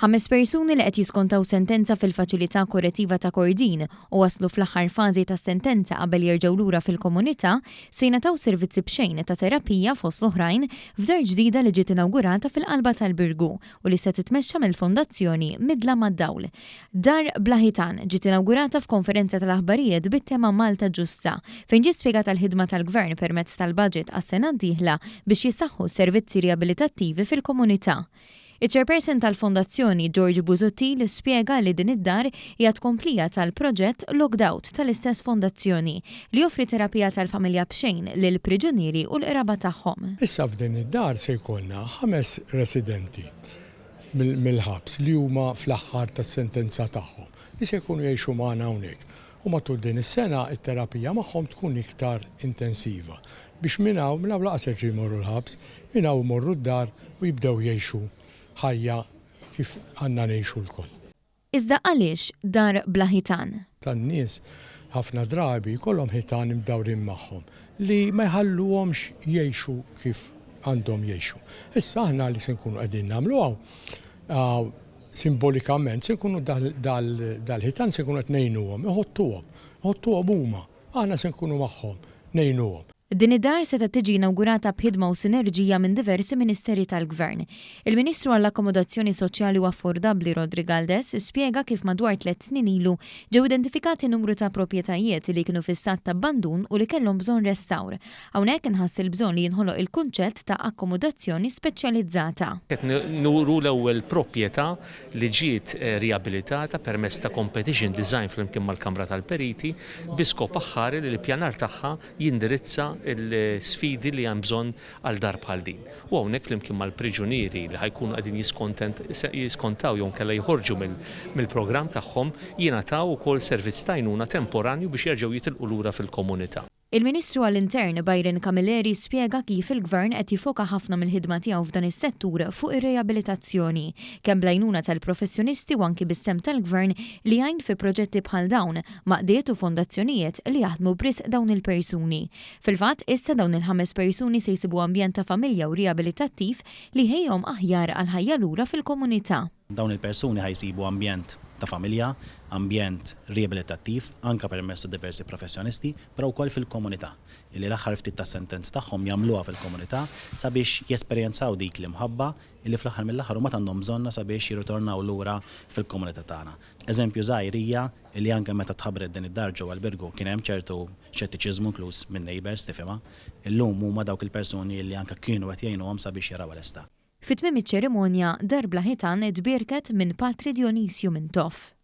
5 persuni li qed jiskontaw sentenza fil-faċilità korrettiva ta' Kordin u waslu fl-aħħar fażi tas-sentenza qabel jerġgħu lura fil-komunità se jingħataw servizzi b'xejn ta' terapija fost l-oħrajn f'dar ġdida li ġiet inawgurata fil-qalba tal-Birgu u li se titmexxa mill-Fondazzjoni Midla mad-Dawl. Dar Blaħitan ġiet inawgurata f'konferenza tal-aħbarijiet bit-tema Malta Ġusta fejn ġiet spjegata l-ħidma tal-Gvern permezz tal-baġit għas-sena d-dieħla biex jisaħħu s-servizzi riabilitattivi fil-komunità. Iċ-chairperson tal-Fondazzjoni George Buzotti li spjega li din id-dar hija tkomplija tal-proġett Locked Out tal-istess fondazzjoni li joffri terapija tal-familja b'xejn lil priġunieri u l-qraba tagħhom. Issa f'din id-dar se jkollna 5 residenti mill-ħabs li huma fl-aħħar tas-sentenza tagħhom li se jkunu jgħixu magħna hawnhekk. U matul din is-sena it-terapija magħhom tkun iktar intensiva biex minn hawn laqas jerġgħu jmorru l-ħabs, minn hawn imorru d-dar u jibdew jgħixu ħajja kif għandna ngħixu l-koll. Iżda għaliex dar Blaħitan? Tan-nies ħafna drabi jkollhom ħitan imdawrin magħhom li ma jħalluhomx jgħixu kif għandhom jgħixu. Issa aħna li se nkunu qegħdin nagħmlu hawn simbolikament se nkunu dal-ħitan se nkunu qed ngħinuhom, iħottuhom huma, aħna se nkunu magħhom ngħinuhom. Din id-dar se tiġi inawgurata b'ħidma u sinerġija minn diversi ministeri tal-Gvern. Il-Ministru għall-Akkomodazzjoni Soċjali u Affordabbli Rodri Galdes spjega kif madwar 3 snin ilu ġew identifikati numru ta' proprjetajiet li kienu fi stat ta' abbandun u li kellhom bżonn restawr. Hawnhekk inħass il-bżonn li jinħoloq il-kunċett ta' akkomodazzjoni speċjalizzata. Qed nuru l-ewwel proprjetà li ġiet riabilitata permezz ta' competition design flimkien mal-Kamra tal-Periti bi skop aħħari li l-pjanar tagħha jindirizza il-sfidi li hemm bżonn għal dar bħal din. U hawnhekk flimkien mal-priġunieri li ħajkunu qegħdin jiskontaw jew kellha jħorġu mill-programm tagħhom jingħataw ukoll servizz ta' għajnuna temporanju biex jerġgħu jitilqu lura fil-komunità. Il-Ministru għall-Intern Byron Camilleri spjega kif il-Gvern qed jifoka ħafna mill-ħidma tiegħu f'dan is-settur fuq ir-rehabilitazzjoni, kemm bl-għajnuna tal-professjonisti u anki bis-sem tal-Gvern li jgħin fi proġetti bħal dawn maqdiet u fondazzjonijiet li jaħdmu bris dawn il-persuni. Fil-fatt, issa dawn il-5 persuni se jsibu ambjent ta' familja u rehabilitattiv li ħejjhom aħjar għal ħajja lura fil-komunità. Dawn il-persuni ħajsibu ambjent ta' familja, ambjent riabilitattiv, anka permezz ta' diversi professjonisti, però wkoll fil-komunità. Illi l-aħħar ftit ta' sentenz tagħhom jagħmluha fil-komunità sabiex jesperjenzaw dik l-imħabba illi fl-aħħar mill-aħħar huma għandhom bżonna sabiex jirritornaw lura fil-komunità tagħna. Eżempju żgħir hija illi anke meta tħabbret din id-dar ġewwa l-Birgu kien hemm ċertu xettiċiżmu inkluż minn neighbors tifhimha. Illum huma dawk il-persuni li anke kienu qed jgħinuhom sabiex jaraw l-esta. Fit-tmiem iċ-ċerimonja dar Blaħitan tbierket minn Patri Dionisju Mintoff.